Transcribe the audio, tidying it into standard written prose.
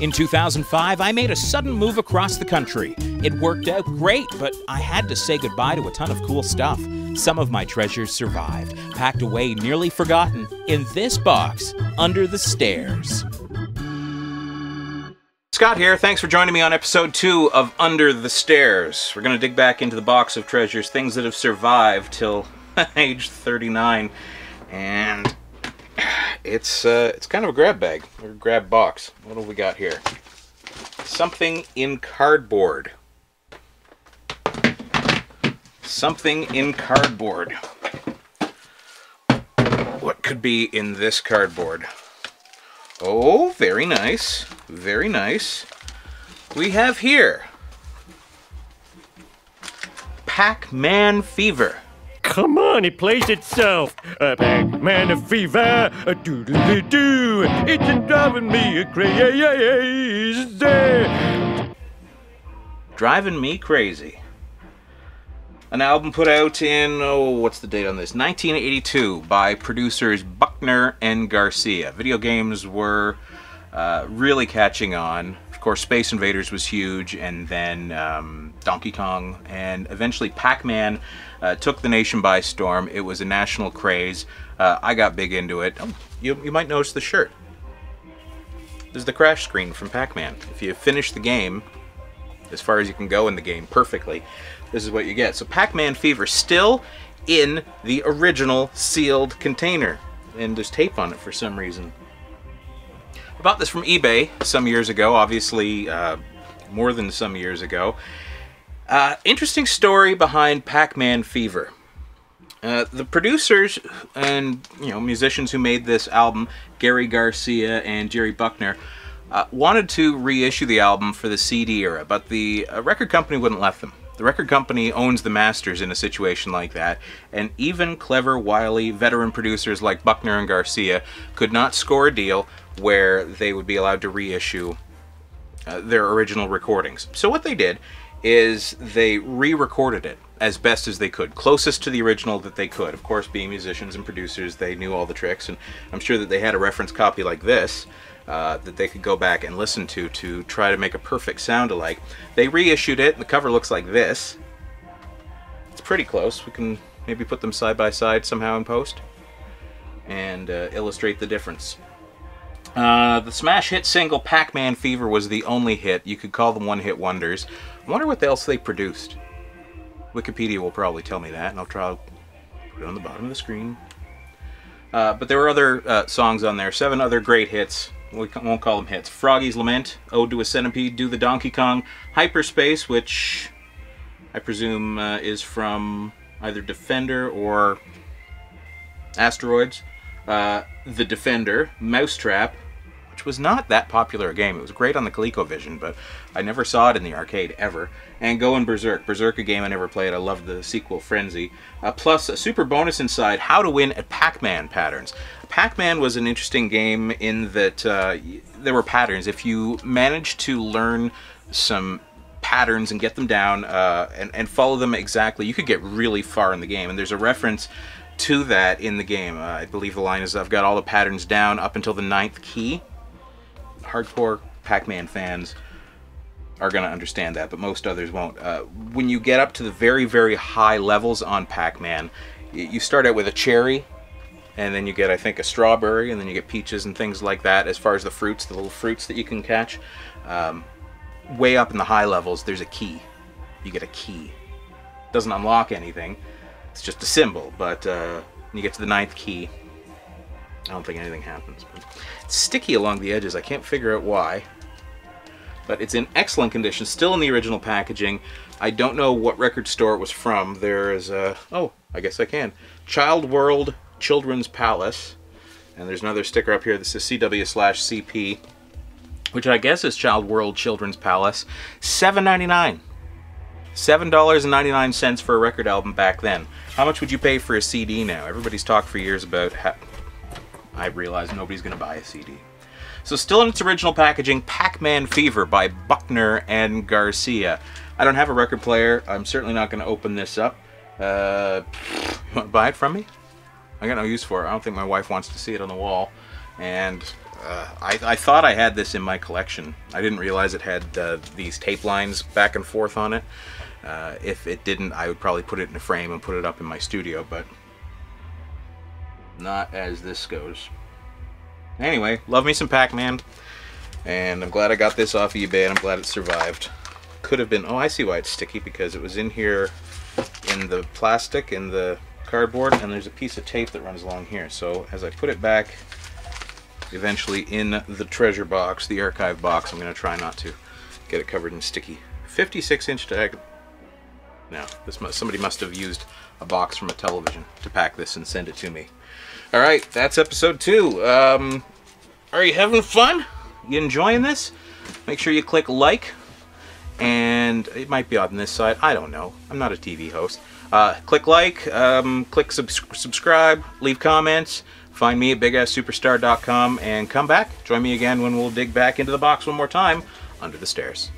In 2005, I made a sudden move across the country. It worked out great, but I had to say goodbye to a ton of cool stuff. Some of my treasures survived, packed away, nearly forgotten, in this box, under the stairs. Scott here, thanks for joining me on episode 2 of Under the Stairs. We're going to dig back into the box of treasures, things that have survived till age 39, and it's kind of a grab bag, or grab box. What have we got here? Something in cardboard. Something in cardboard. What could be in this cardboard? Oh, very nice. Very nice. We have here Pac-Man Fever. Come on, it plays itself. Pac-Man Fever, a doodly-doo. It's driving me crazy. Driving me crazy. An album put out in, what's the date on this? 1982 by producers Buckner and Garcia. Video games were really catching on. Of course, Space Invaders was huge, and then Donkey Kong, and eventually Pac-Man took the nation by storm. It was a national craze. I got big into it. Oh, you might notice the shirt. This is the crash screen from Pac-Man. If you finish the game, as far as you can go in the game perfectly, this is what you get. So Pac-Man Fever, still in the original sealed container. And there's tape on it for some reason. I bought this from eBay some years ago, obviously more than some years ago. Interesting story behind Pac-Man Fever. The producers and musicians who made this album, Gary Garcia and Jerry Buckner, wanted to reissue the album for the CD era, but the record company wouldn't let them. The record company owns the masters in a situation like that, and even clever, wily, veteran producers like Buckner and Garcia could not score a deal where they would be allowed to reissue their original recordings. So what they did is they re-recorded it as best as they could, closest to the original that they could. Of course, being musicians and producers, they knew all the tricks, and I'm sure that they had a reference copy like this that they could go back and listen to try to make a perfect sound alike. They reissued it, and the cover looks like this. It's pretty close. We can maybe put them side by side somehow in post and illustrate the difference. The smash hit single Pac-Man Fever was the only hit. You could call them one-hit wonders. I wonder what else they produced. Wikipedia will probably tell me that, and I'll try to put it on the bottom of the screen. But there were other songs on there, 7 other great hits. We won't call them hits. Froggy's Lament, Ode to a Centipede, Do the Donkey Kong, Hyperspace, which I presume is from either Defender or Asteroids, The Defender, Mousetrap, which was not that popular a game. It was great on the ColecoVision, but I never saw it in the arcade ever. And Go and Berserk. Berserk, a game I never played. I loved the sequel, Frenzy. Plus a super bonus inside, How to Win at Pac-Man Patterns. Pac-Man was an interesting game in that there were patterns. If you managed to learn some patterns and get them down and follow them exactly, you could get really far in the game. And there's a reference to that in the game. I believe the line is, I've got all the patterns down up until the 9th key. Hardcore Pac-Man fans are going to understand that, but most others won't. When you get up to the very, very high levels on Pac-Man, you start out with a cherry, and then you get, I think, a strawberry, and then you get peaches and things like that as far as the fruits, the little fruits that you can catch. Way up in the high levels, there's a key. You get a key. It doesn't unlock anything. It's just a symbol, but when you get to the 9th key, I don't think anything happens. But it's sticky along the edges. I can't figure out why. But it's in excellent condition, still in the original packaging. I don't know what record store it was from. There is a, oh, I guess I can. Child World Children's Palace. And there's another sticker up here that says CW/CP, which I guess is Child World Children's Palace. $7.99. $7.99 for a record album back then. How much would you pay for a CD now? Everybody's talked for years about how... I realize nobody's going to buy a CD. So still in its original packaging, Pac-Man Fever by Buckner and Garcia. I don't have a record player. I'm certainly not going to open this up. You want to buy it from me? I got no use for it. I don't think my wife wants to see it on the wall. And I thought I had this in my collection. I didn't realize it had these tape lines back and forth on it. If it didn't, I would probably put it in a frame and put it up in my studio, but not as this goes. Anyway, love me some Pac-Man, and I'm glad I got this off eBay, and I'm glad it survived. Could have been, oh, I see why it's sticky, because it was in here in the plastic, in the cardboard, and there's a piece of tape that runs along here. So as I put it back eventually in the treasure box, the archive box, I'm going to try not to get it covered in sticky. 56-inch diagonal. Now, somebody must have used a box from a television to pack this and send it to me. Alright, that's episode 2. Are you having fun? You enjoying this? Make sure you click like, and it might be on this side. I don't know. I'm not a TV host. Click like, click subscribe, leave comments. Find me at bigasssuperstar.com, and come back. Join me again when we'll dig back into the box one more time under the stairs.